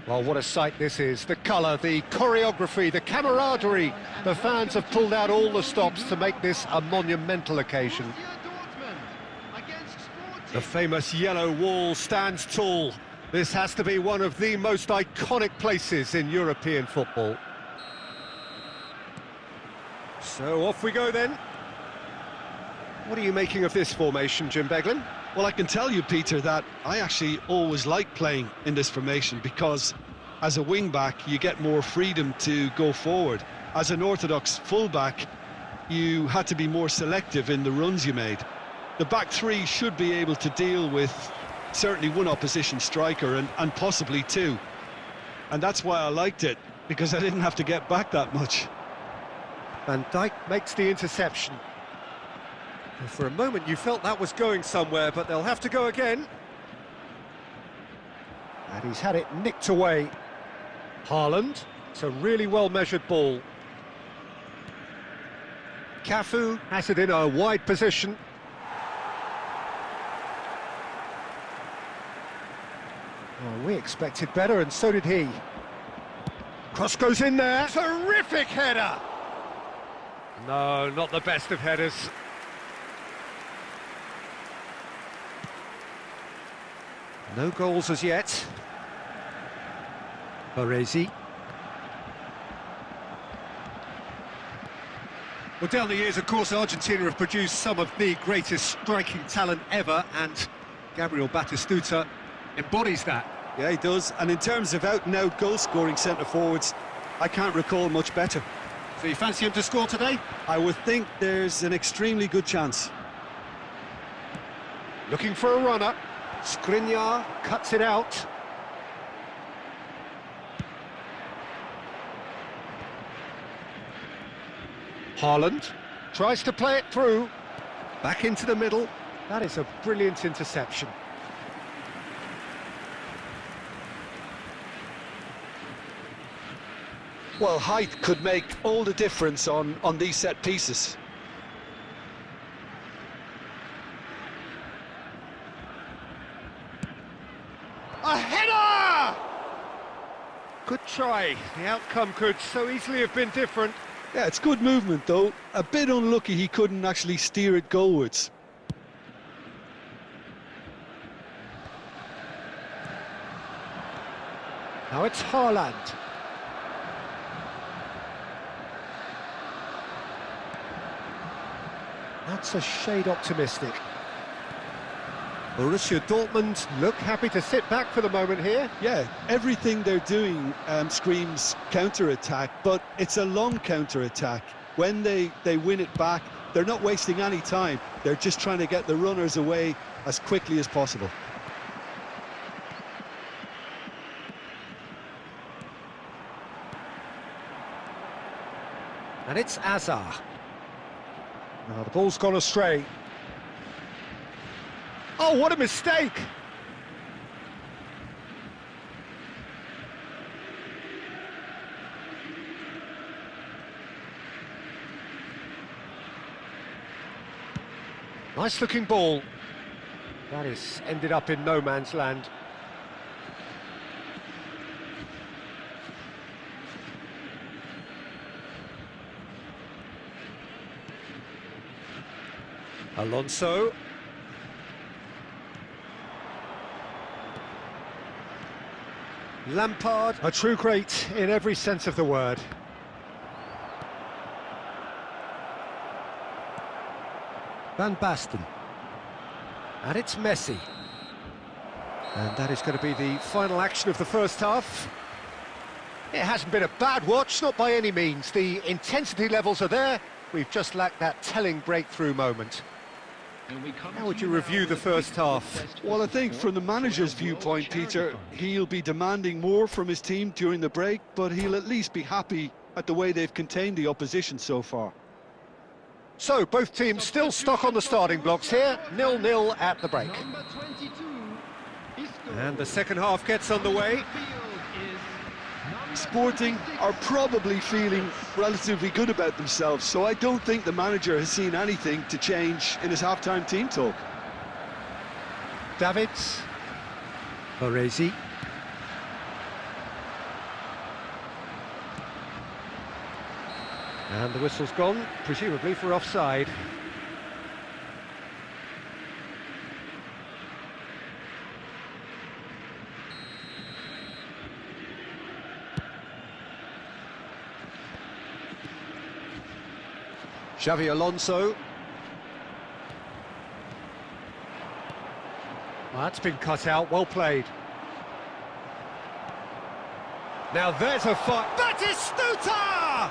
Well, what a sight this is. The colour, the choreography, the camaraderie. The fans have pulled out all the stops to make this a monumental occasion. The famous yellow wall stands tall. This has to be one of the most iconic places in European football. So off we go then. What are you making of this formation, Jim Beglin? Well, I can tell you, Peter, that I actually always like playing in this formation because as a wing-back, you get more freedom to go forward. As an orthodox full-back, you had to be more selective in the runs you made. The back three should be able to deal with certainly one opposition striker and possibly two. And that's why I liked it, because I didn't have to get back that much. Van Dijk makes the interception. For a moment you felt that was going somewhere, but they'll have to go again. And he's had it nicked away. Haaland, it's a really well-measured ball. Cafu has it in a wide position. Well, we expected better, and so did he. Cross goes in there. Terrific header! No, not the best of headers. No goals as yet. Baresi. Well, down the years, of course, Argentina have produced some of the greatest striking talent ever, and Gabriel Batistuta embodies that. Yeah, he does. And in terms of out-and-out goal-scoring centre-forwards, I can't recall much better. So you fancy him to score today? I would think there's an extremely good chance. Looking for a runner. Skriniar cuts it out. Haaland tries to play it through. Back into the middle. That is a brilliant interception. Well, height could make all the difference on these set pieces. A header! Good try. The outcome could so easily have been different. Yeah, it's good movement, though. A bit unlucky he couldn't actually steer it goalwards. Now it's Haaland. That's a shade optimistic. Borussia Dortmund look happy to sit back for the moment here. Yeah, everything they're doing screams counter-attack, but it's a long counter-attack. When they win it back, they're not wasting any time. They're just trying to get the runners away as quickly as possible. And it's Azar. Now the ball's gone astray. Oh, what a mistake! Nice looking ball. That is ended up in no man's land. Alonso. Lampard, a true great in every sense of the word. Van Basten. And it's Messi. And that is going to be the final action of the first half. It hasn't been a bad watch, not by any means. The intensity levels are there. We've just lacked that telling breakthrough moment. How would you review the first half? Well, I think from the manager's viewpoint, Peter, he'll be demanding more from his team during the break, but he'll at least be happy at the way they've contained the opposition so far. So, both teams still stuck on the starting blocks here, 0-0 at the break. And the second half gets underway. Sporting are probably feeling relatively good about themselves, so I don't think the manager has seen anything to change in his half-time team talk. Davids. Baresi. And the whistle's gone, presumably for offside. Xavi Alonso. Well, that's been cut out, well played. Now there's a fight. Batistuta!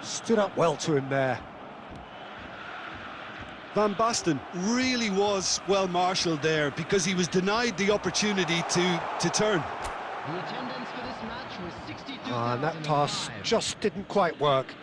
Stood up well to him there. Van Basten really was well marshalled there because he was denied the opportunity to turn. The attendance for this match was 62,000. And that pass just didn't quite work.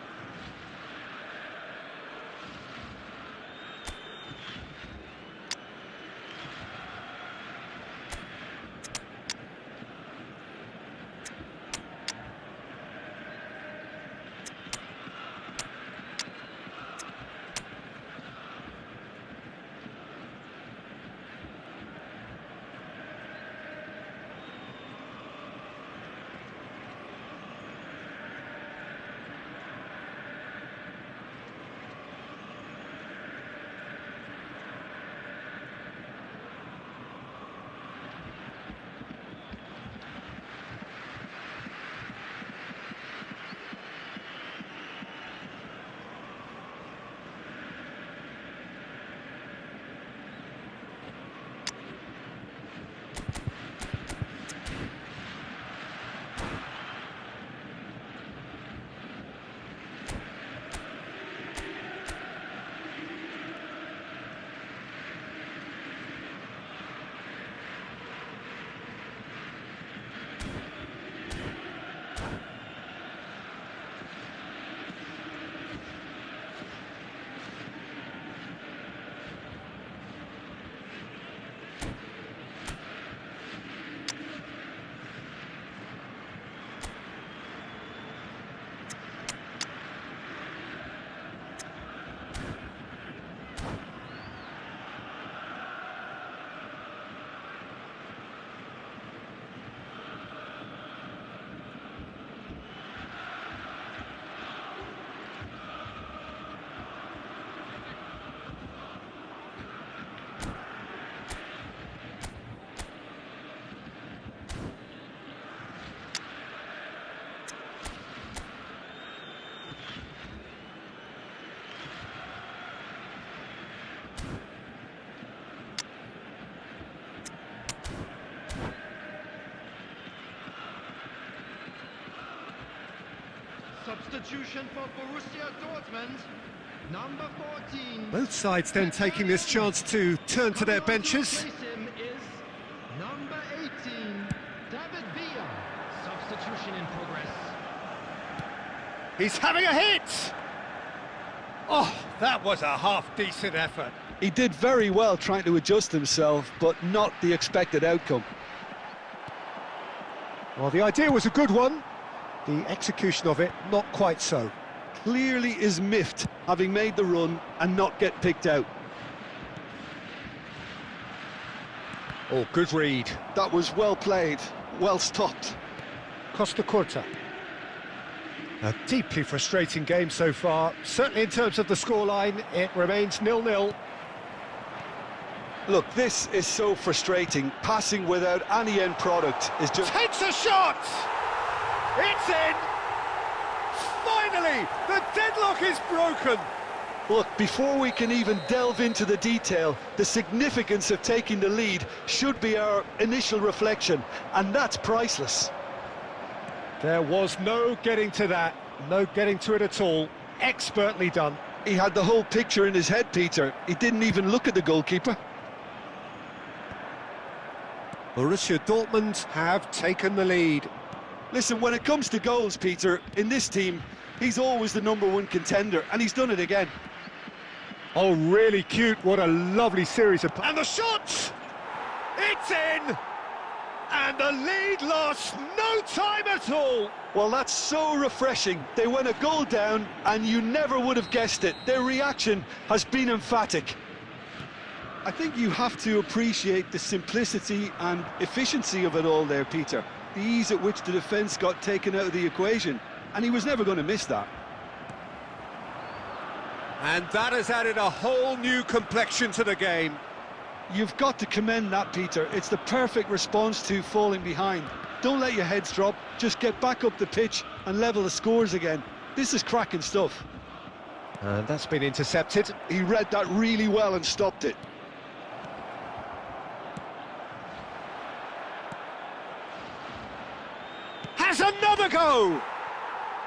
Substitution for Borussia Dortmund, number 14. Both sides then taking this chance to turn to their benches. Replace him is number 18, David Villa. Substitution in progress. He's having a hit! Oh, that was a half-decent effort. He did very well trying to adjust himself, but not the expected outcome. Well, the idea was a good one. The execution of it, not quite so. Clearly is miffed, having made the run and not get picked out. Oh, good read. That was well played, well stopped. Costa Curta. A deeply frustrating game so far. Certainly in terms of the scoreline, it remains 0-0. Look, this is so frustrating. Passing without any end product is just... Takes a shot! It's in! Finally, the deadlock is broken! Look, before we can even delve into the detail, the significance of taking the lead should be our initial reflection, and that's priceless. There was no getting to that, no getting to it at all. Expertly done. He had the whole picture in his head, Peter. He didn't even look at the goalkeeper. Borussia Dortmund have taken the lead. Listen, when it comes to goals, Peter, in this team, he's always the #1 contender, and he's done it again. Oh, really cute. What a lovely series of... And the shot! It's in! And the lead lost no time at all! Well, that's so refreshing. They went a goal down, and you never would have guessed it. Their reaction has been emphatic. I think you have to appreciate the simplicity and efficiency of it all there, Peter. The ease at which the defence got taken out of the equation, and he was never going to miss that. And that has added a whole new complexion to the game. You've got to commend that, Peter. It's the perfect response to falling behind. Don't let your heads drop, just get back up the pitch and level the scores again. This is cracking stuff. And that's been intercepted. He read that really well and stopped it. Has another go!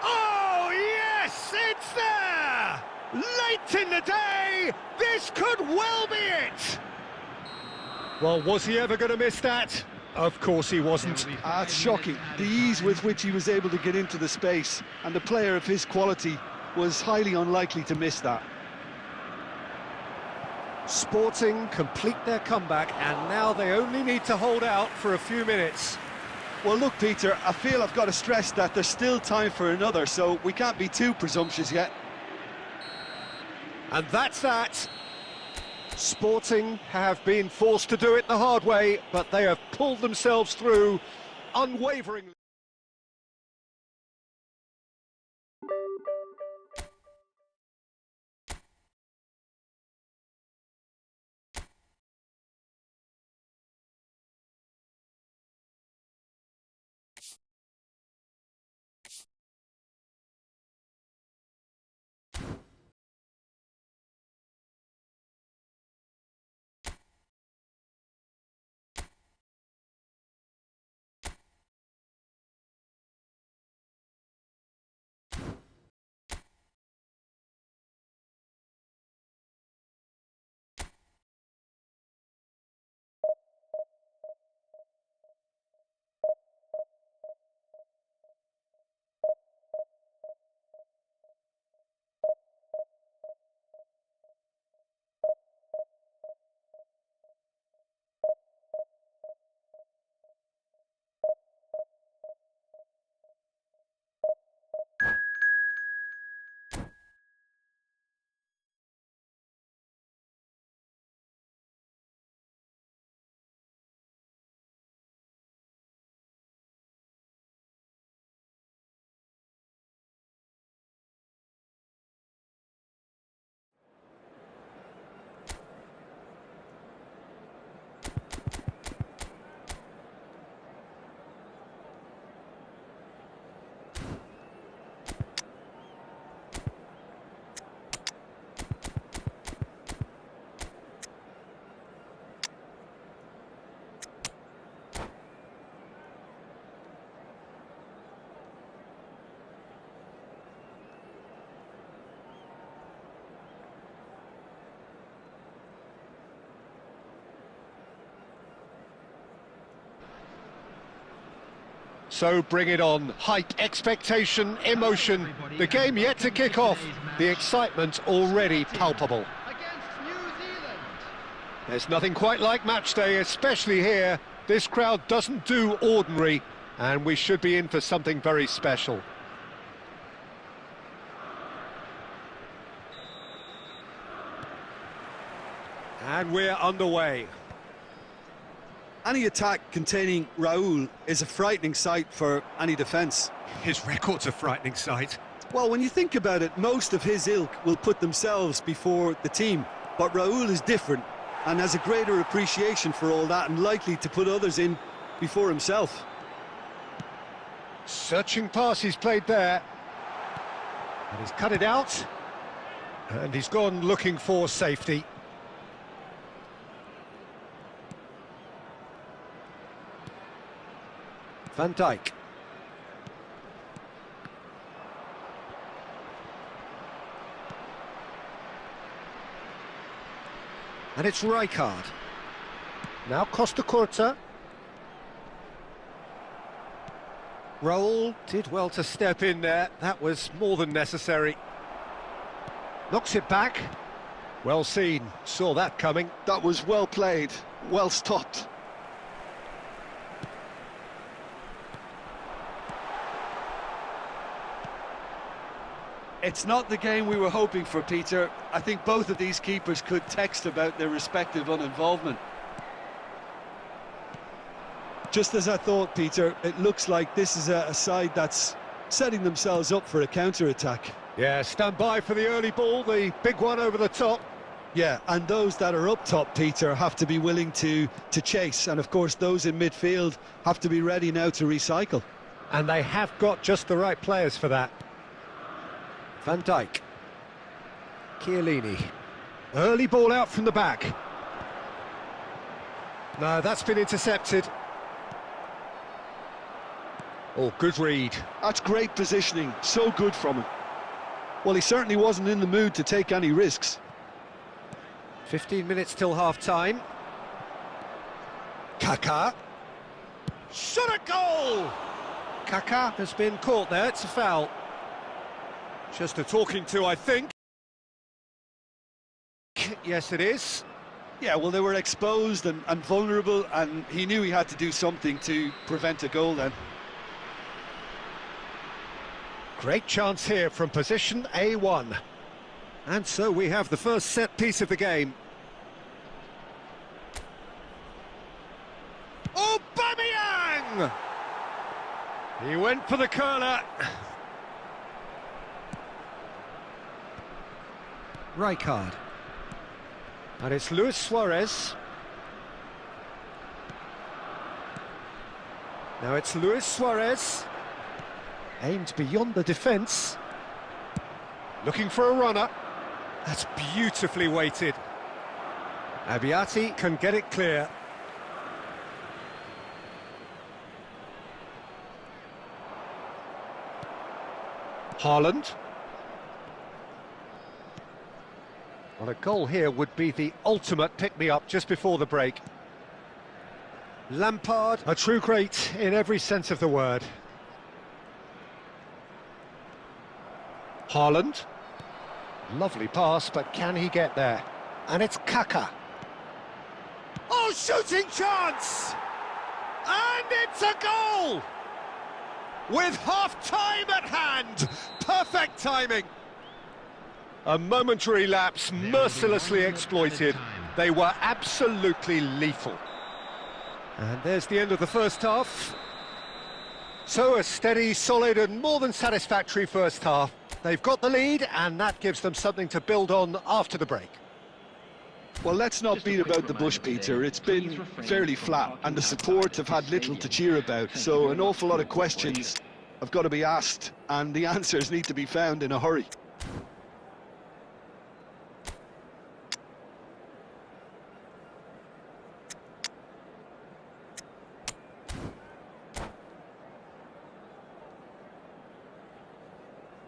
Oh, yes, it's there! Late in the day, this could well be it! Well, was he ever going to miss that? Of course he wasn't. It's shocking. The ease with which he was able to get into the space, and a player of his quality was highly unlikely to miss that. Sporting complete their comeback, and now they only need to hold out for a few minutes. Well, look, Peter, I feel I've got to stress that there's still time for another, so we can't be too presumptuous yet. And that's that. Sporting have been forced to do it the hard way, but they have pulled themselves through unwaveringly. So bring it on. Hype, expectation, emotion. The game yet to kick off. The excitement already palpable. Against New Zealand. There's nothing quite like match day, especially here. This crowd doesn't do ordinary, and we should be in for something very special. And we're underway. Any attack containing Raul is a frightening sight for any defence. His record's a frightening sight. Well, when you think about it, most of his ilk will put themselves before the team. But Raul is different and has a greater appreciation for all that and likely to put others in before himself. Searching pass he's played there. And he's cut it out. And he's gone looking for safety. Van Dijk. And it's Rijkaard. Now Costa Curta. Raul did well to step in there. That was more than necessary. Knocks it back. Well seen. Saw that coming. That was well played, well stopped. It's not the game we were hoping for, Peter. I think both of these keepers could text about their respective uninvolvement. Just as I thought, Peter, it looks like this is a side that's setting themselves up for a counter-attack. Yeah, stand by for the early ball, the big one over the top. Yeah, and those that are up top, Peter, have to be willing to chase. And, of course, those in midfield have to be ready now to recycle. And they have got just the right players for that. Van Dijk. Chiellini. Early ball out from the back. No, that's been intercepted. Oh, good read. That's great positioning, so good from him. Well, he certainly wasn't in the mood to take any risks. 15 minutes till half-time. Kaká. Shot a goal! Kaká has been caught there, it's a foul. Just a talking to, I think. Yes, it is. Yeah, well, they were exposed and vulnerable, and he knew he had to do something to prevent a goal then. Great chance here from position A1. And so we have the first set piece of the game. Aubameyang! He went for the curler. Rijkaard. And it's Luis Suarez. Now it's Luis Suarez. Aimed beyond the defence. Looking for a runner. That's beautifully weighted. Abiati can get it clear. Haaland. Well, a goal here would be the ultimate pick-me-up just before the break. Lampard, a true great in every sense of the word. Haaland. Lovely pass, but can he get there? And it's Kaká. Oh, shooting chance! And it's a goal! With half-time at hand! Perfect timing! A momentary lapse, mercilessly exploited. They were absolutely lethal. And there's the end of the first half. So a steady, solid and more than satisfactory first half. They've got the lead, and that gives them something to build on after the break. Well, let's not beat about the bush, Peter. It's been fairly flat, and the support have had little to cheer about, so an awful lot of questions have got to be asked, and the answers need to be found in a hurry.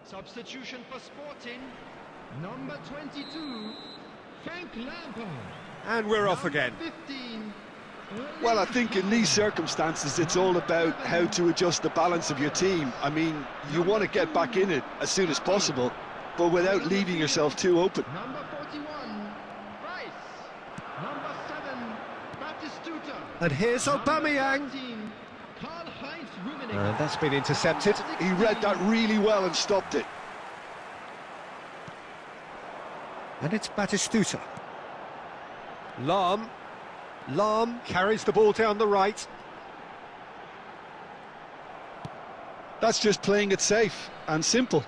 Substitution for Sporting, number 22, Frank Lampard. And we're off again. 15. Well, I think in these circumstances, it's all about how to adjust the balance of your team. I mean, you want to get back in it as soon as possible, but without leaving yourself too open. Number 41, Rice. Number 7, Batistuta. And here's Aubameyang. 13, Karl-Heinz Rummenigge. And that's been intercepted. He read that really well and stopped it. And it's Batistuta. Lahm carries the ball down the right. That's just playing it safe and simple.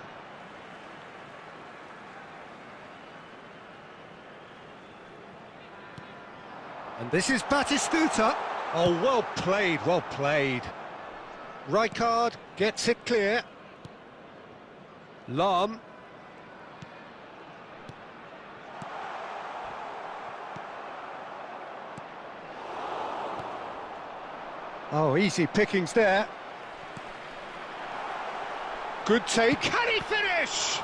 And this is Batistuta. Oh, well played, well played. Rijkaard gets it clear. Lahm. Oh, easy pickings there. Good take. Can he finish?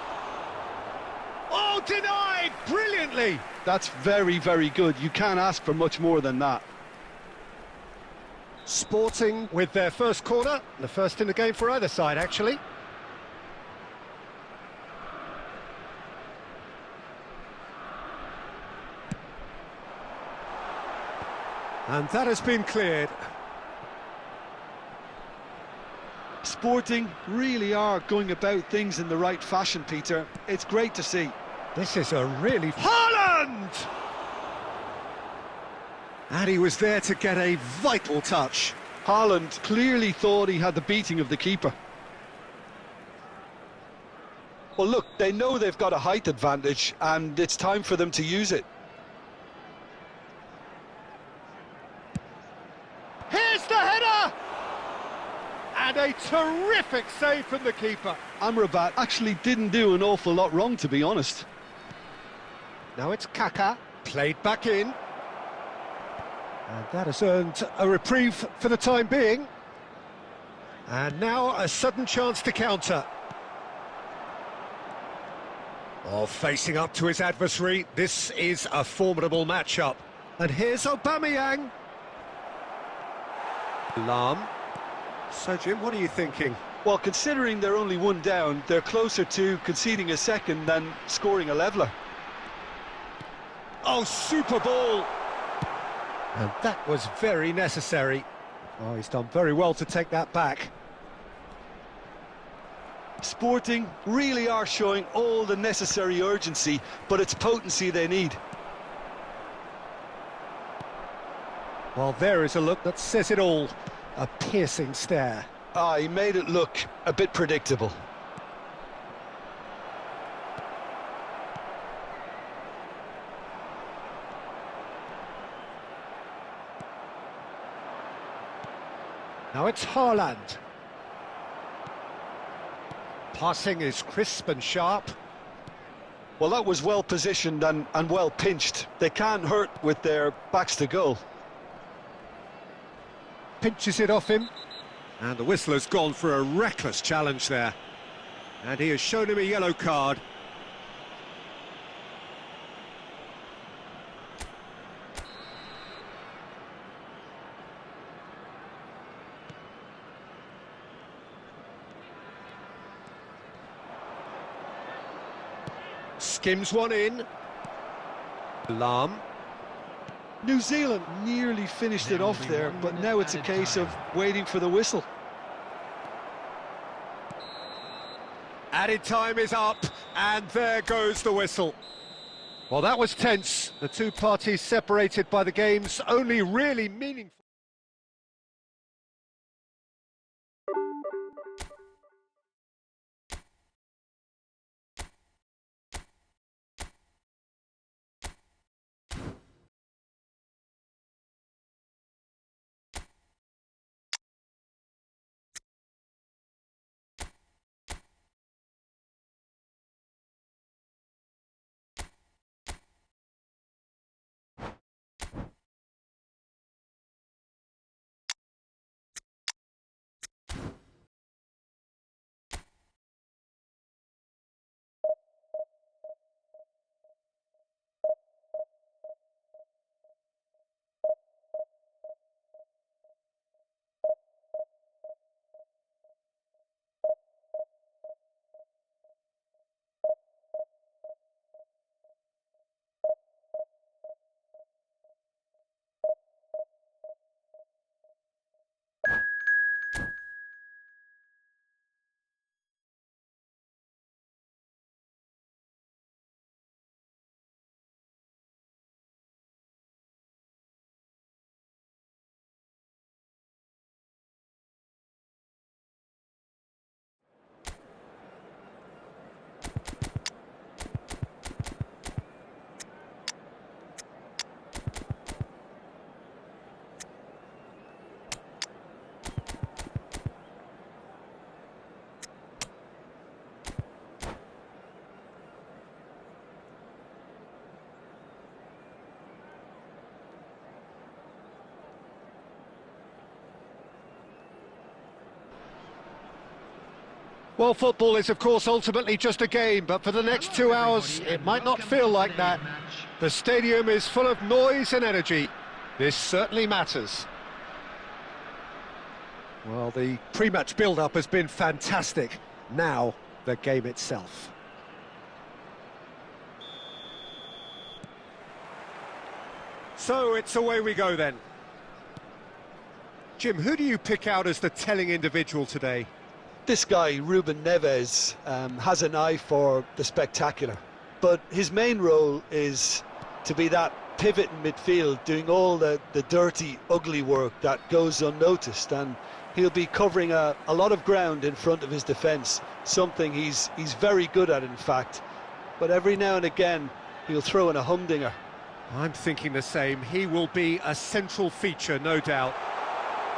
Oh, denied brilliantly. That's very, very good. You can't ask for much more than that. Sporting with their first corner. The first in the game for either side, actually. And that has been cleared. Sporting really are going about things in the right fashion, Peter. It's great to see. This is a really... Haaland! And he was there to get a vital touch. Haaland clearly thought he had the beating of the keeper. Well, look, they know they've got a height advantage, and it's time for them to use it. Here's the header! And a terrific save from the keeper. Amrabat actually didn't do an awful lot wrong, to be honest. Now it's Kaka, played back in. And that has earned a reprieve for the time being. And now a sudden chance to counter. Oh, facing up to his adversary, this is a formidable matchup. And here's Aubameyang. Lam. So, Jim, what are you thinking? Well, considering they're only one down, they're closer to conceding a second than scoring a leveller. Oh, super ball! And that was very necessary. Oh, he's done very well to take that back. Sporting really are showing all the necessary urgency, but it's potency they need. Well, there is a look that says it all. A piercing stare. Ah, he made it look a bit predictable. Now it's Haaland. Passing is crisp and sharp. Well, that was well positioned and well pinched. They can't hurt with their backs to goal. Pinches it off him. And the whistle has gone for a reckless challenge there. And he has shown him a yellow card. Skims one in. Lam. New Zealand nearly finished it off there, but now it's a case of waiting for the whistle. Added time is up, and there goes the whistle. Well, that was tense. The two parties separated by the game's only really meaningful... Well, football is, of course, ultimately just a game, but for the next 2 hours, it might not feel like that. The stadium is full of noise and energy. This certainly matters. Well, the pre-match build-up has been fantastic. Now, the game itself. So, it's away we go then. Jim, who do you pick out as the telling individual today? This guy, Ruben Neves, has an eye for the spectacular, but his main role is to be that pivot in midfield, doing all the dirty, ugly work that goes unnoticed, and he'll be covering a lot of ground in front of his defence, something he's very good at, in fact. But every now and again, he'll throw in a humdinger. I'm thinking the same. He will be a central feature, no doubt.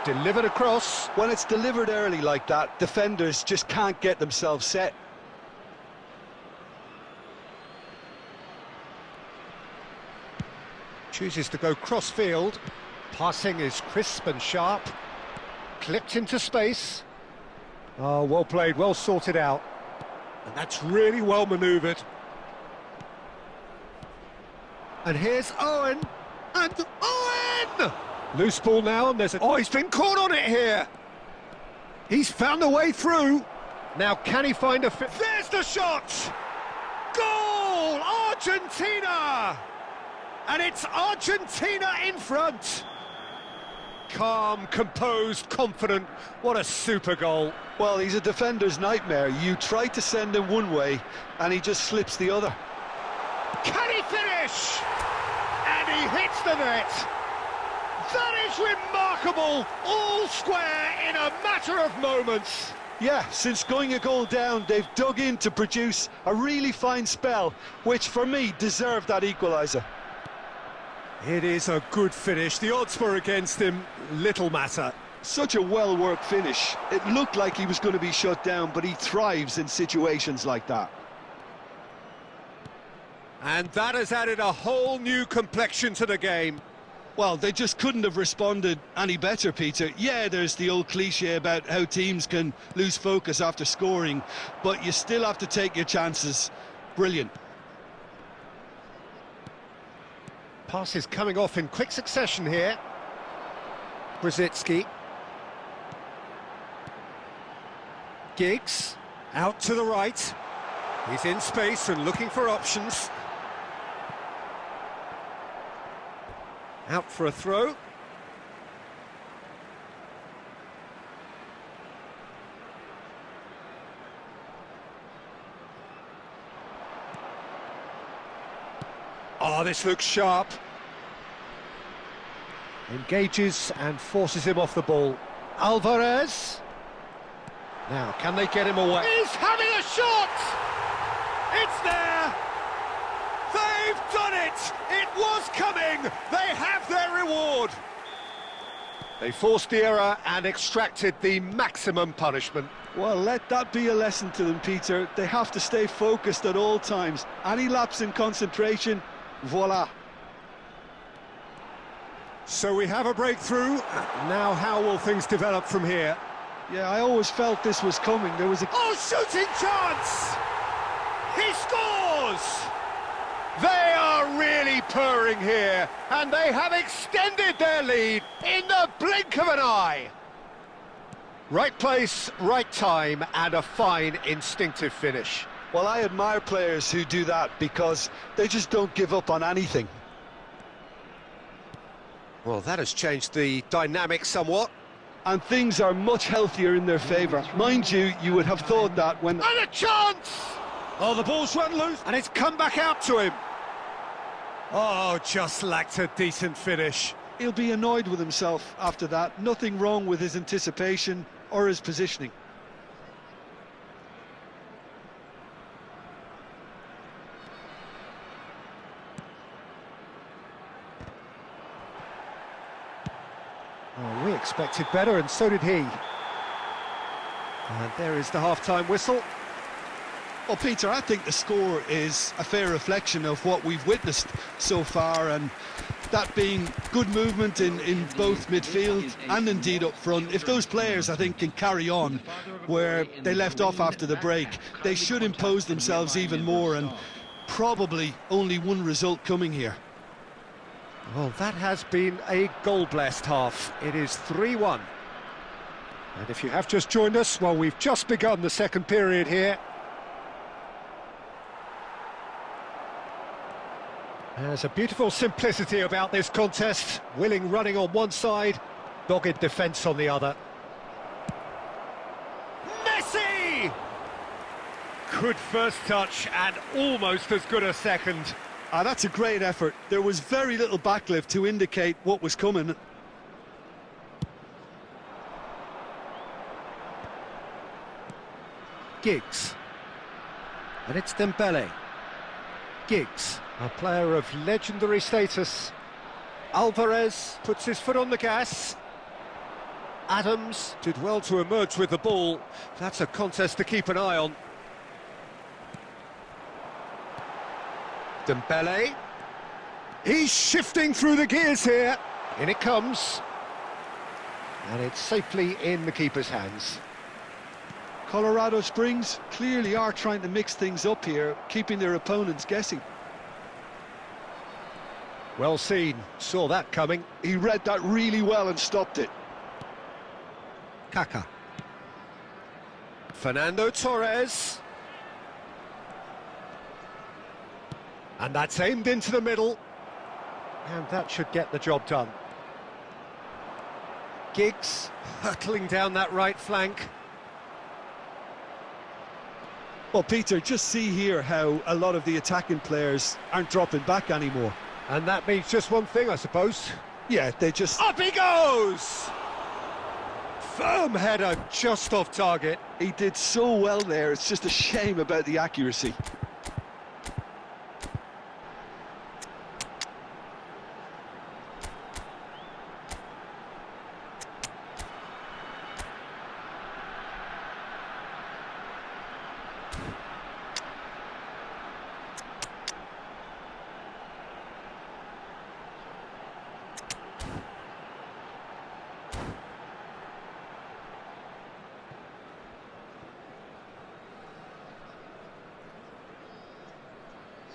Delivered across. When it's delivered early like that, defenders just can't get themselves set. Chooses to go cross-field. Passing is crisp and sharp. Clipped into space. Oh, well played, well sorted out. And that's really well manoeuvred. And here's Owen. And Owen! Loose ball now, and there's a... Oh, he's been caught on it here. He's found a way through. Now, can he find a... There's the shot! Goal! Argentina! And it's Argentina in front. Calm, composed, confident. What a super goal. Well, he's a defender's nightmare. You try to send him one way, and he just slips the other. Can he finish? And he hits the net. That is remarkable. All square in a matter of moments. Yeah, since going a goal down, they've dug in to produce a really fine spell, which for me deserved that equaliser. It is a good finish. The odds were against him. Little matter. Such a well-worked finish. It looked like he was going to be shut down, but he thrives in situations like that. And that has added a whole new complexion to the game. Well, they just couldn't have responded any better, Peter. Yeah, there's the old cliche about how teams can lose focus after scoring, but you still have to take your chances. Brilliant. Passes coming off in quick succession here. Brzezinski. Giggs, out to the right. He's in space and looking for options. Out for a throw. Oh, this looks sharp. Engages and forces him off the ball. Alvarez. Now, can they get him away? He's having a shot! It's there! They've done it! It was coming! They have their reward! They forced the error and extracted the maximum punishment. Well, let that be a lesson to them, Peter. They have to stay focused at all times. Any lapse in concentration, voila. So we have a breakthrough. Now how will things develop from here? Yeah, I always felt this was coming. There was a... Oh, shooting chance! He scores! They are really purring here, and they have extended their lead in the blink of an eye. Right place, right time, and a fine instinctive finish. Well, I admire players who do that because they just don't give up on anything. Well, that has changed the dynamic somewhat. And things are much healthier in their favour. Mind you, you would have thought that when... And a chance! Oh, the ball's run loose, and it's come back out to him. Oh, just lacked a decent finish. He'll be annoyed with himself after that. Nothing wrong with his anticipation or his positioning. Oh, we expected better, and so did he. And there is the half-time whistle. Well, Peter, I think the score is a fair reflection of what we've witnessed so far, and that being good movement in both midfield and indeed up front. If those players, I think, can carry on where they left off after the break, they should impose themselves even more, and probably only one result coming here. Well, that has been a goal-blessed half. It is 3-1. And if you have just joined us, well, we've just begun the second period here. There's a beautiful simplicity about this contest. Willing running on one side, dogged defence on the other. Messi! Good first touch and almost as good a second. That's a great effort. There was very little backlift to indicate what was coming. Giggs. And it's Dembele. Giggs, a player of legendary status. Alvarez puts his foot on the gas. Adams did well to emerge with the ball. That's a contest to keep an eye on. Dembele. He's shifting through the gears here. In it comes. And it's safely in the keeper's hands. Colorado Springs clearly are trying to mix things up here, keeping their opponents guessing. Well seen, saw that coming. He read that really well and stopped it. Kaká. Fernando Torres. And that's aimed into the middle. And that should get the job done. Giggs hurtling down that right flank. Well, Peter, just see here how a lot of the attacking players aren't dropping back anymore. And that means just one thing, I suppose. Yeah, they just... Up he goes! Firm header, just off target. He did so well there, it's just a shame about the accuracy.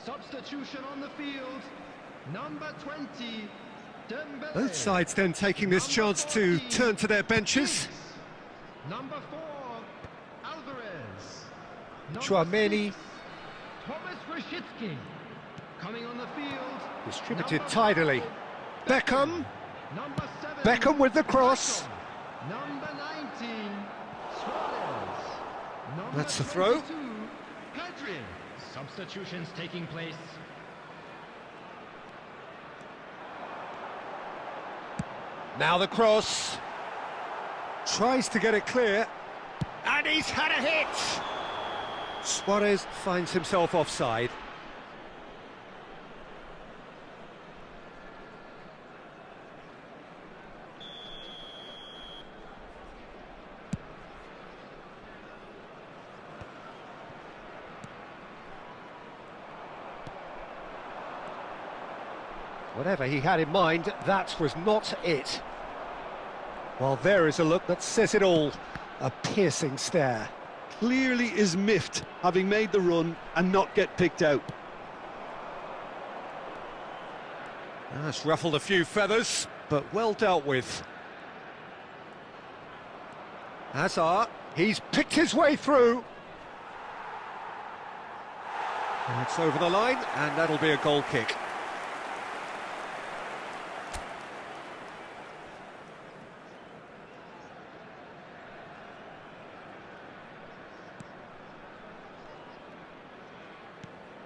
Substitution on the field, number 20, Dembele. Both sides then taking this chance to turn to their benches. Number 4, Alvarez. Tchouaméni. Thomas Rashitsky. Coming on the field. Distributed number tidily. 5, Beckham. Number 7, Beckham with the cross. Number 19, Suarez. Number That's a throw. 22, Pedri. Substitutions taking place. Now the cross. Tries to get it clear. And he's had a hit! Suarez finds himself offside. Whatever he had in mind, that was not it. Well, there is a look that says it all. A piercing stare. Clearly is miffed, having made the run and not get picked out. That's ruffled a few feathers, but well dealt with. Hazard, he's picked his way through. And it's over the line, and that'll be a goal kick.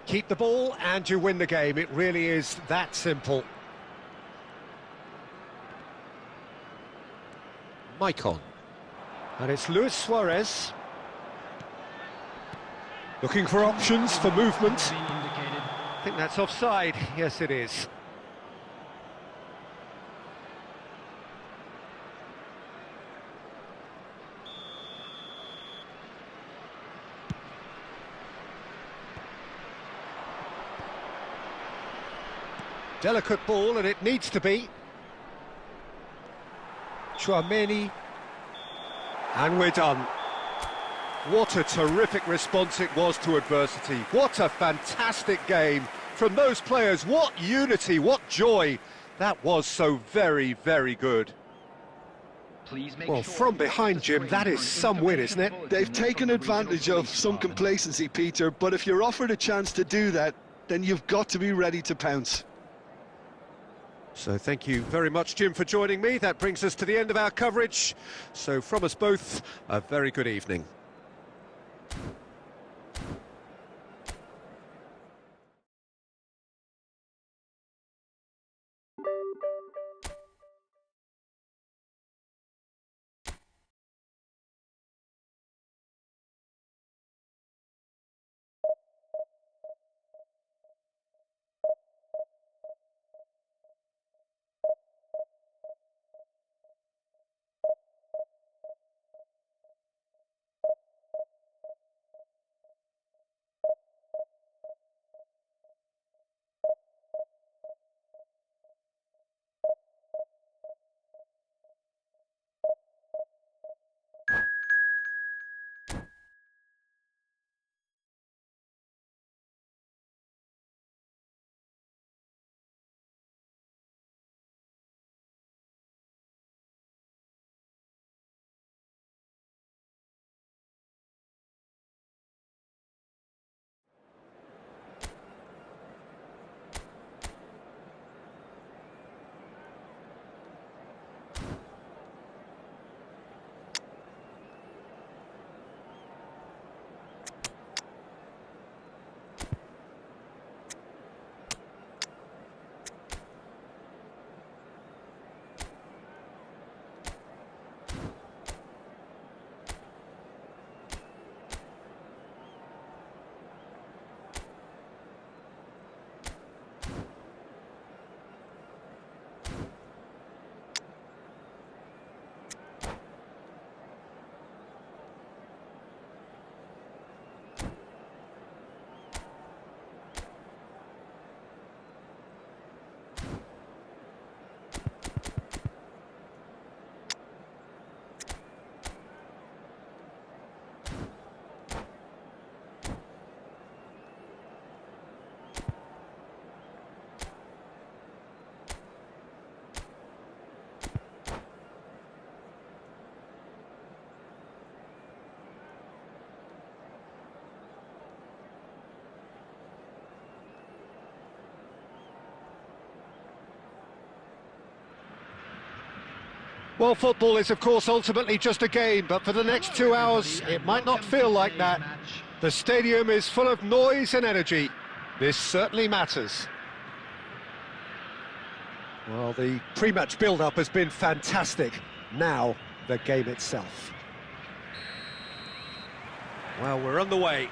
Keep the ball and you win the game. It really is that simple. Maicon. And it's Luis Suarez. Looking for options for movement. I think that's offside. Yes, it is. Delicate ball, and it needs to be. Tchouaméni. And we're done. What a terrific response it was to adversity. What a fantastic game from those players. What unity, what joy. That was so very, very good. Well, from behind, Jim, that is some win, isn't it? They've taken advantage of some complacency, Peter, but if you're offered a chance to do that, then you've got to be ready to pounce. So thank you very much, Jim, for joining me. That brings us to the end of our coverage. So from us both, a very good evening. Well, football is, of course, ultimately just a game, but for the next 2 hours, it might not feel like that. The stadium is full of noise and energy. This certainly matters. Well, the pre-match build-up has been fantastic. Now, the game itself. Well, we're on the way.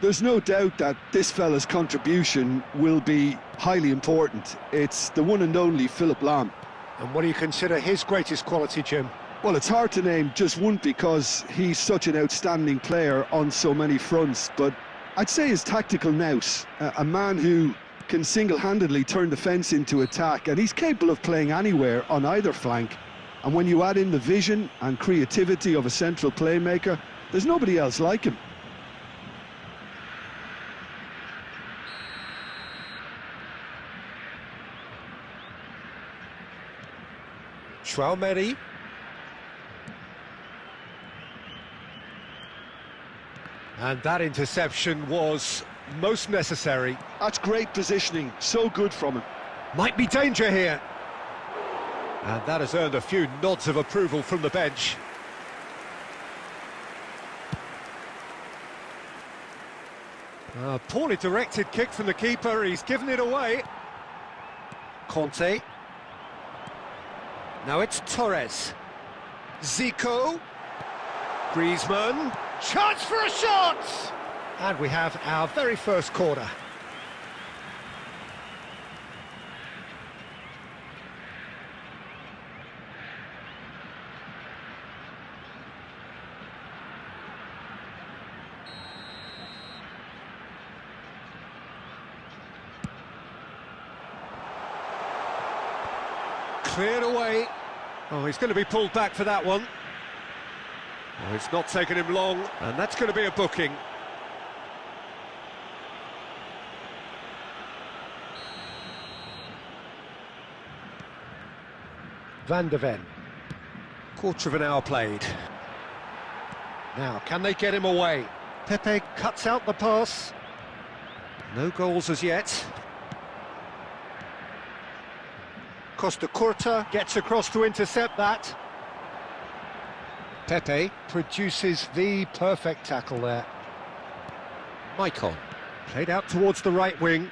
There's no doubt that this fella's contribution will be highly important. It's the one and only Philipp Lahm. And what do you consider his greatest quality, Jim? Well, it's hard to name just one because he's such an outstanding player on so many fronts, but I'd say his tactical nous, a man who can single-handedly turn defence into attack, and he's capable of playing anywhere on either flank. And when you add in the vision and creativity of a central playmaker, there's nobody else like him. Schwalmeri. And that interception was most necessary. That's great positioning, so good from him. Might be danger here. And that has earned a few nods of approval from the bench. A poorly directed kick from the keeper, he's given it away. Conte. Now it's Torres. Zico. Griezmann. Chance for a shot! And we have our very first corner. Cleared away. Oh, he's going to be pulled back for that one. Oh, it's not taken him long, and that's going to be a booking. Van de Ven. Quarter of an hour played. Now, can they get him away? Pepe cuts out the pass. No goals as yet. Costa Curta gets across to intercept that. Pepe produces the perfect tackle there. Maicon, played out towards the right wing.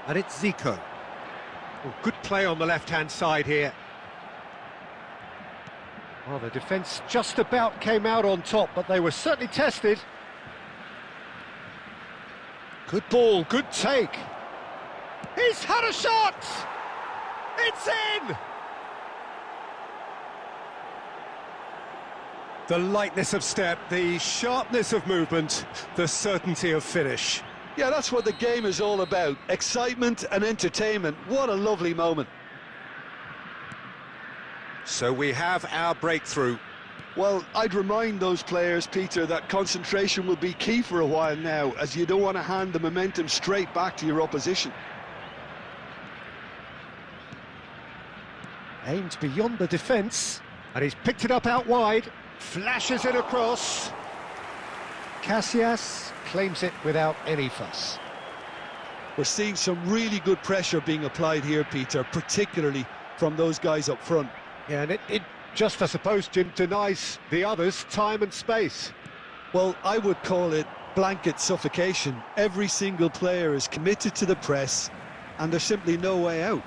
And it's Zico. Oh, good play on the left-hand side here. Well, the defence just about came out on top, but they were certainly tested. Good ball, good take. He's had a shot! It's in! The lightness of step, the sharpness of movement, the certainty of finish. Yeah, that's what the game is all about. Excitement and entertainment. What a lovely moment. So we have our breakthrough. Well, I'd remind those players, Peter, that concentration will be key for a while now, as you don't want to hand the momentum straight back to your opposition. Aimed beyond the defence, and he's picked it up out wide. Flashes it across. Casillas claims it without any fuss. We're seeing some really good pressure being applied here, Peter, particularly from those guys up front. Yeah, and it just, I suppose, Jim, denies the others time and space. Well, I would call it blanket suffocation. Every single player is committed to the press, and there's simply no way out.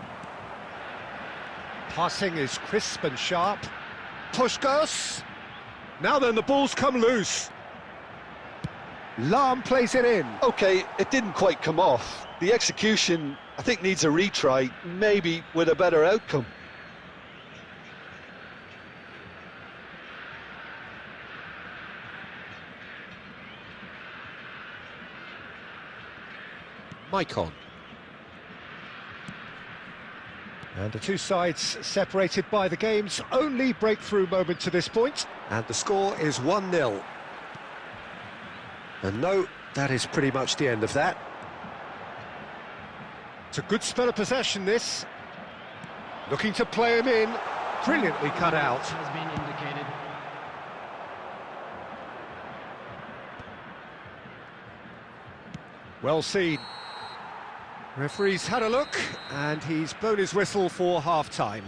Passing is crisp and sharp. Puskos. Now then, the ball's come loose. Lahm plays it in. OK, it didn't quite come off. The execution, I think, needs a retry, maybe with a better outcome. Maicon. And the two sides separated by the game's only breakthrough moment to this point. And the score is 1-0. And no, that is pretty much the end of that. It's a good spell of possession, this. Looking to play him in. Brilliantly cut out. Has been indicated. Well seen. Referee's had a look, and he's blown his whistle for half-time.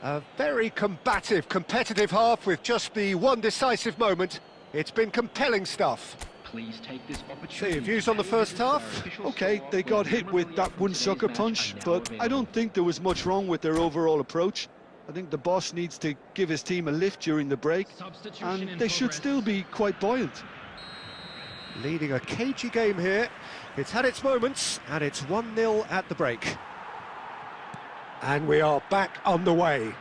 A very combative, competitive half with just the one decisive moment. It's been compelling stuff. Please take this opportunity. So, your views on the first half? Okay, they got hit with that one sucker punch, but I don't think there was much wrong with their overall approach. I think the boss needs to give his team a lift during the break, and they should still be quite buoyant. Leading a cagey game here. It's had its moments, and it's 1-0 at the break. And we are back on the way.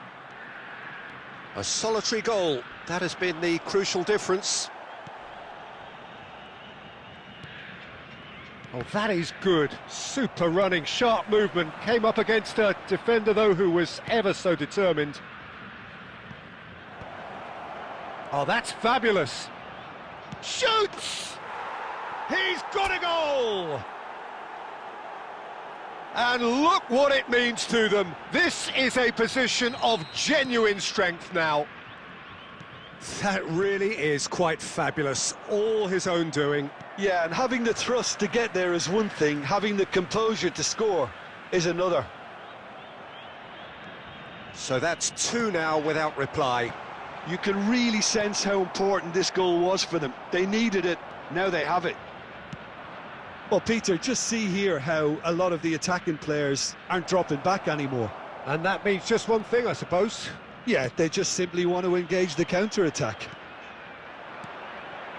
A solitary goal. That has been the crucial difference. Oh, that is good. Super running, sharp movement. Came up against a defender, though, who was ever so determined. Oh, that's fabulous. Shoots! He's got a goal! And look what it means to them. This is a position of genuine strength now. That really is quite fabulous. All his own doing. Yeah, and having the thrust to get there is one thing, having the composure to score is another. So that's 2 now without reply. You can really sense how important this goal was for them. They needed it, now they have it. Well, Peter, just see here how a lot of the attacking players aren't dropping back anymore. And that means just one thing, I suppose. Yeah, they just simply want to engage the counter-attack.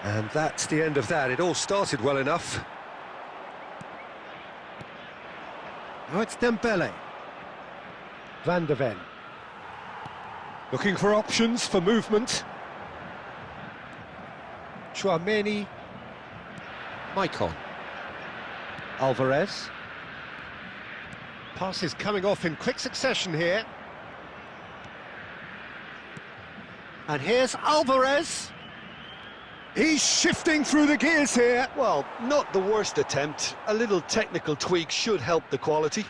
And that's the end of that. It all started well enough. Now it's Dembele. Van de Ven. Looking for options for movement. Chouameni. Maicon. Alvarez. Passes coming off in quick succession here. And here's Alvarez. He's shifting through the gears here. Well, not the worst attempt. A little technical tweak should help the quality.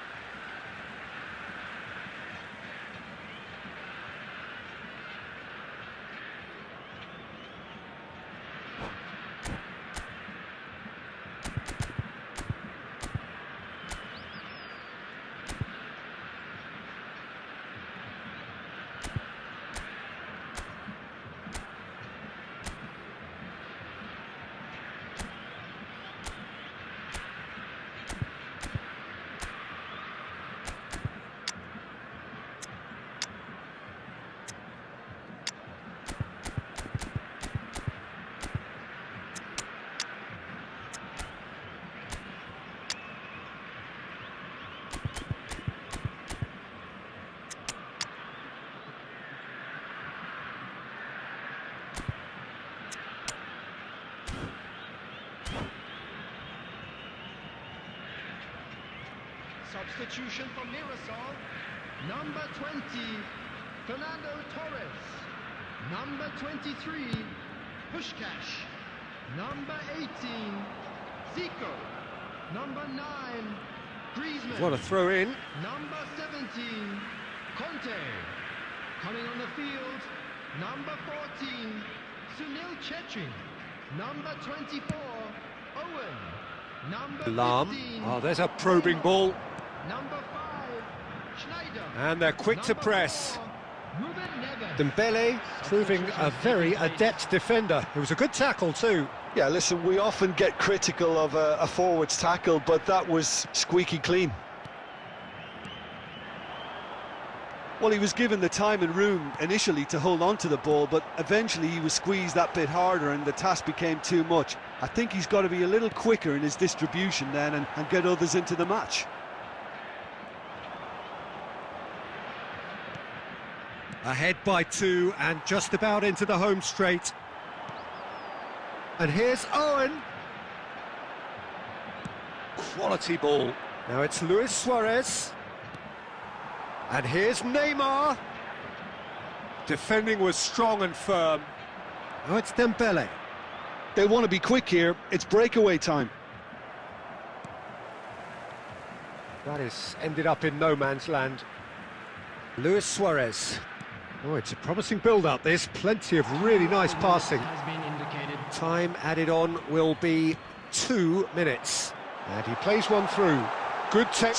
Substitution for Mirasol. Number 20, Fernando Torres. Number 23, Pushkash. Number 18, Zico. Number 9, Griezmann. What a throw in. Number 17, Conte. Coming on the field, number 14, Sunil Chetri. Number 24, Owen. Number Lam. 15, Oh, there's a probing ball. Number 5, Schneider. And they're quick to press. 4, Ruben Neves. Dembele proving a very adept defender. It was a good tackle too. Yeah, listen, we often get critical of a forward's tackle, but that was squeaky clean. Well, he was given the time and room initially to hold on to the ball, but eventually he was squeezed that bit harder and the task became too much. I think he's got to be a little quicker in his distribution then and get others into the match. Ahead by 2 and just about into the home straight. And here's Owen. Quality ball. Now it's Luis Suarez. And here's Neymar. Defending was strong and firm. Now it's Dembele. They want to be quick here. It's breakaway time. That is ended up in no man's land. Luis Suarez. Oh, it's a promising build-up, this. Plenty of really nice passing. Has been indicated. Time added on will be 2 minutes. And he plays one through. Good chance!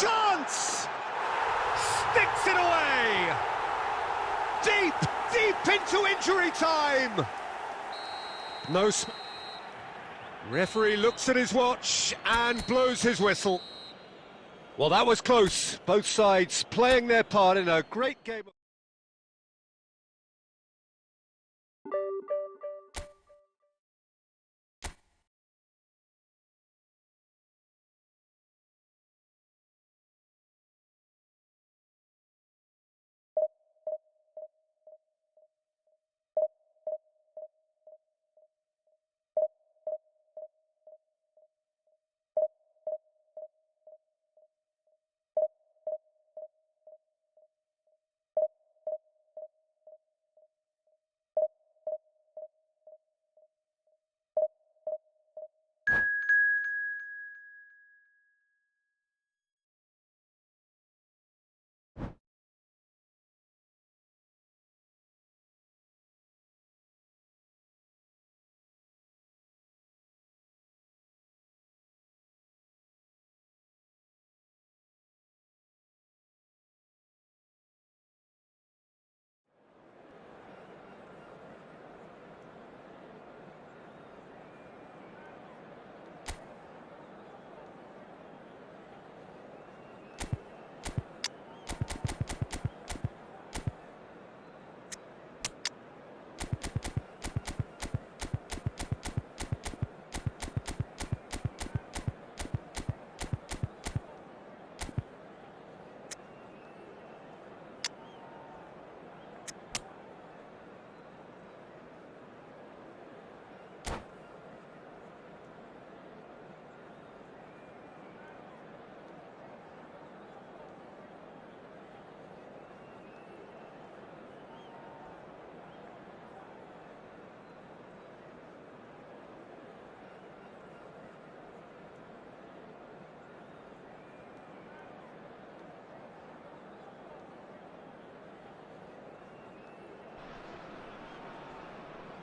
Sticks it away! Deep, deep into injury time! No... Referee looks at his watch and blows his whistle. Well, that was close. Both sides playing their part in a great game.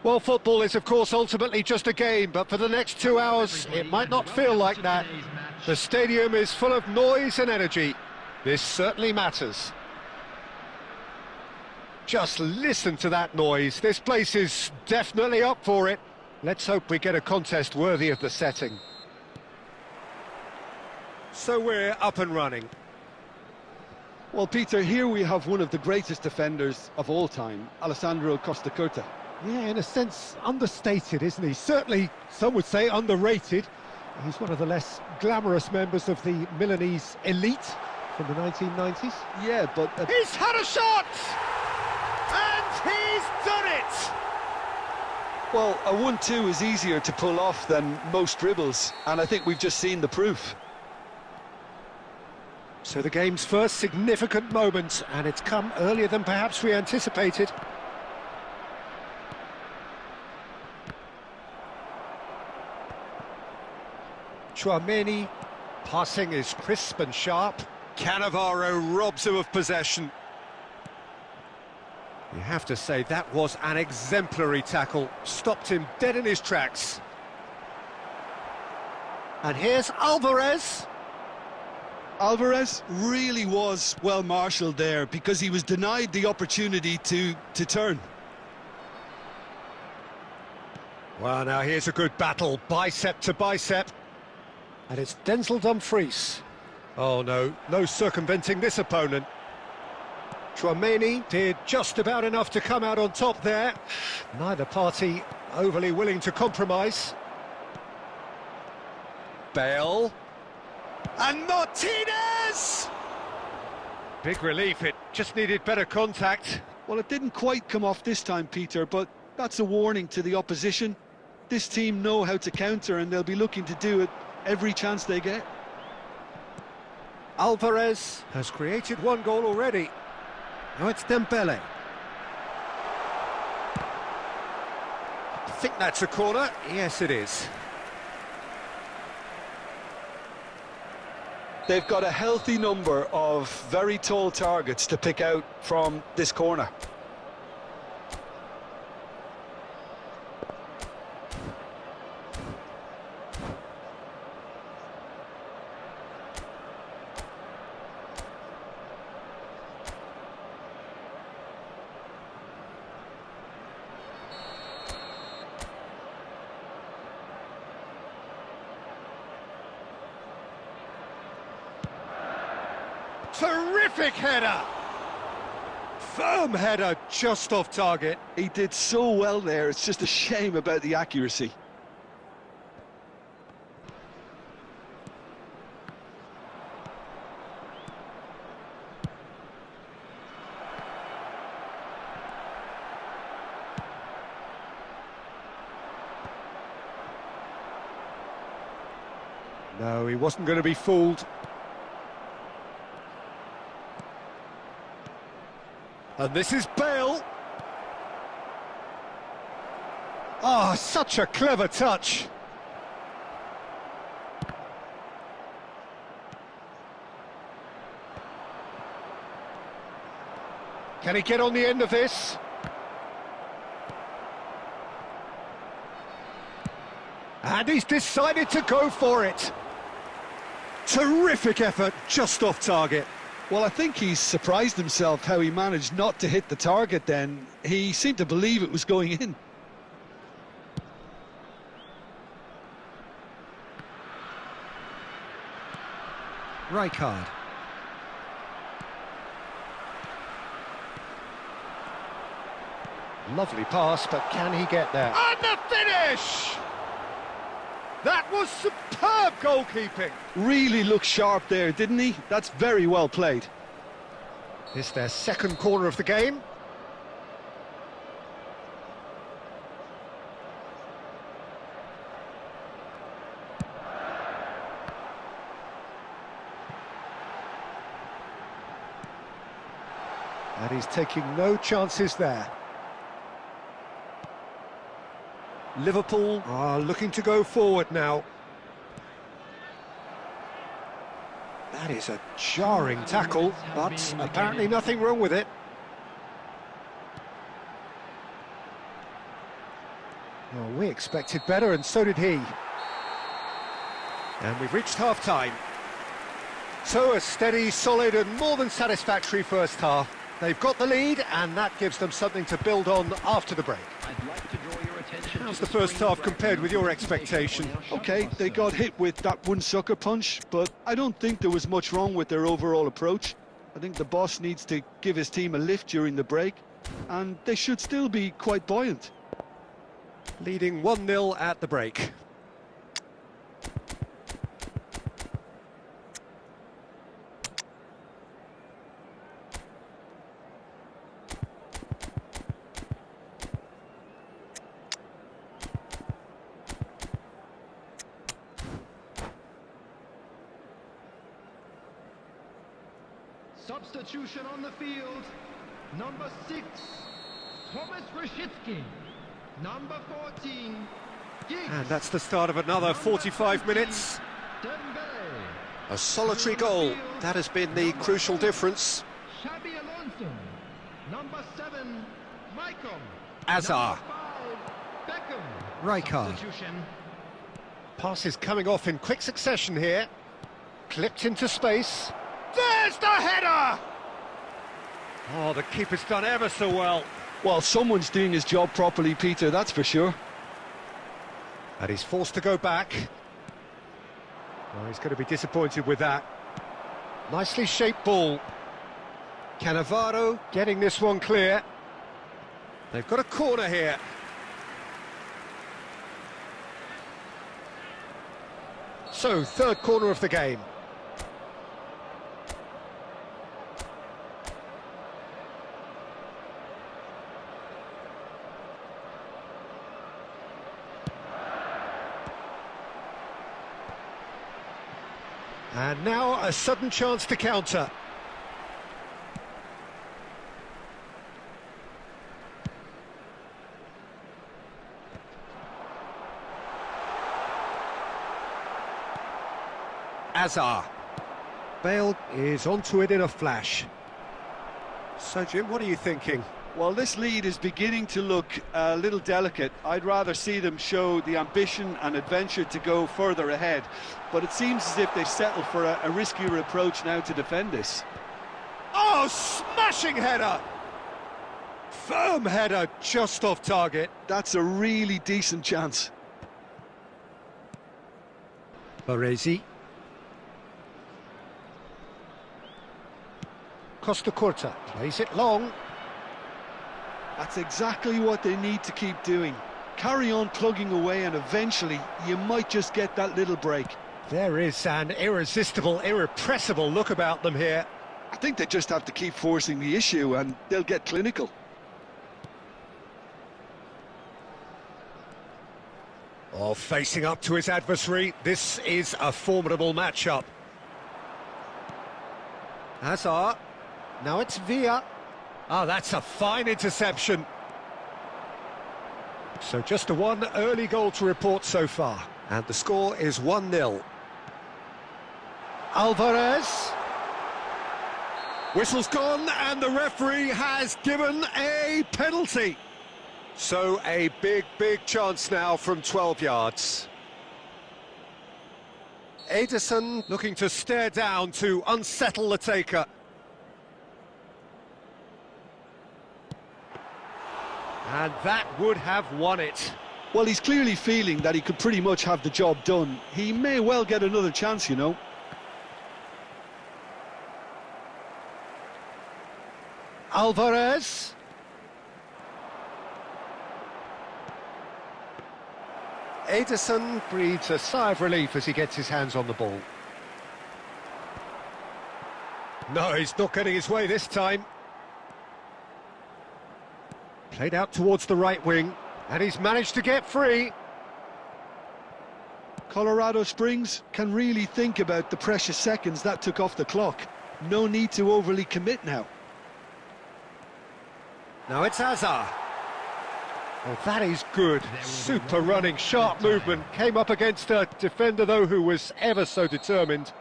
Well, football is, of course, ultimately just a game, but for the next 2 hours, it might not feel like that. The stadium is full of noise and energy. This certainly matters. Just listen to that noise. This place is definitely up for it. Let's hope we get a contest worthy of the setting. So we're up and running. Well, Peter, here we have one of the greatest defenders of all time, Alessandro Costacurta. Yeah, in a sense, understated, isn't he? Certainly, some would say underrated. He's one of the less glamorous members of the Milanese elite from the 1990s. Yeah, but... He's had a shot! And he's done it! Well, a 1-2 is easier to pull off than most dribbles, and I think we've just seen the proof. So the game's first significant moment, and it's come earlier than perhaps we anticipated. Chouameni, passing is crisp and sharp. Cannavaro robs him of possession. You have to say that was an exemplary tackle, stopped him dead in his tracks. And here's Alvarez. Alvarez really was well marshalled there because he was denied the opportunity to turn. Well, now here's a good battle, bicep to bicep. And it's Denzel Dumfries. Oh no, no circumventing this opponent. Chouameni did just about enough to come out on top there. Neither party overly willing to compromise. Bale. And Martinez! Big relief, it just needed better contact. Well, it didn't quite come off this time, Peter, but that's a warning to the opposition. This team know how to counter and they'll be looking to do it every chance they get. Alvarez has created one goal already. Now it's Dembele. I think that's a corner. Yes, it is. They've got a healthy number of very tall targets to pick out from this corner. Terrific header! Firm header, just off target. He did so well there, it's just a shame about the accuracy. No, he wasn't going to be fooled. And this is Bale. Oh, such a clever touch. Can he get on the end of this? And he's decided to go for it. Terrific effort, just off target. Well, I think he's surprised himself how he managed not to hit the target then. He seemed to believe it was going in. Rijkaard. Lovely pass, but can he get there? And the finish! That was superb goalkeeping. Really looked sharp there, didn't he? That's very well played. It's their second corner of the game. And he's taking no chances there. Liverpool are looking to go forward now. That is a jarring tackle, but apparently nothing wrong with it. Well, we expected better, and so did he. And we've reached half-time. So a steady, solid and more than satisfactory first half. They've got the lead, and that gives them something to build on after the break. I'd like to draw your attention. How's the first half compared with your expectation? Okay, they got hit with that one sucker punch, but I don't think there was much wrong with their overall approach. I think the boss needs to give his team a lift during the break, and they should still be quite buoyant. Leading 1-0 at the break. Substitution on the field. Number 6, Thomas Rashitsky. Number 14, Giggs. And that's the start of another 45 minutes. Dembele. A solitary goal. That has been the crucial difference. Xabi Alonso. Number 7, Maicon. Azar. Number 5, Beckham. Rijkaard. Substitution. Passes coming off in quick succession here. Clipped into space. There's the header! Oh, the keeper's done ever so well. Well, someone's doing his job properly, Peter, that's for sure. And he's forced to go back. Oh, he's going to be disappointed with that. Nicely shaped ball. Cannavaro getting this one clear. They've got a corner here. So, third corner of the game. And now a sudden chance to counter. Azar. Bale is onto it in a flash. So, Jim, what are you thinking? Well, this lead is beginning to look a little delicate. I'd rather see them show the ambition and adventure to go further ahead. But it seems as if they settle for a riskier approach now to defend this. Oh, smashing header! Firm header, just off target. That's a really decent chance. Baresi. Costa Curta plays it long. That's exactly what they need to keep doing. Carry on plugging away and eventually you might just get that little break. There is an irresistible, irrepressible look about them here. I think they just have to keep forcing the issue and they'll get clinical. Oh, facing up to his adversary, this is a formidable matchup. Hazard, now it's Villa. Ah, that's a fine interception. So just a one early goal to report so far. And the score is 1-0. Alvarez. Whistle's gone and the referee has given a penalty. So a big chance now from 12 yards. Ederson looking to stare down to unsettle the taker. And that would have won it. Well, he's clearly feeling that he could pretty much have the job done. He may well get another chance, you know. Alvarez. Ederson breathes a sigh of relief as he gets his hands on the ball. No, he's not getting his way this time. Played out towards the right wing, and he's managed to get free. Colorado Springs can really think about the precious seconds that took off the clock. No need to overly commit now. Now it's Hazard. Oh, that is good. Super running, sharp movement. Came up against a defender, though, who was ever so determined.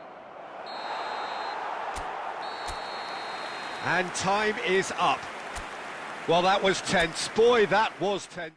And time is up. Well, that was tense. Boy, that was tense.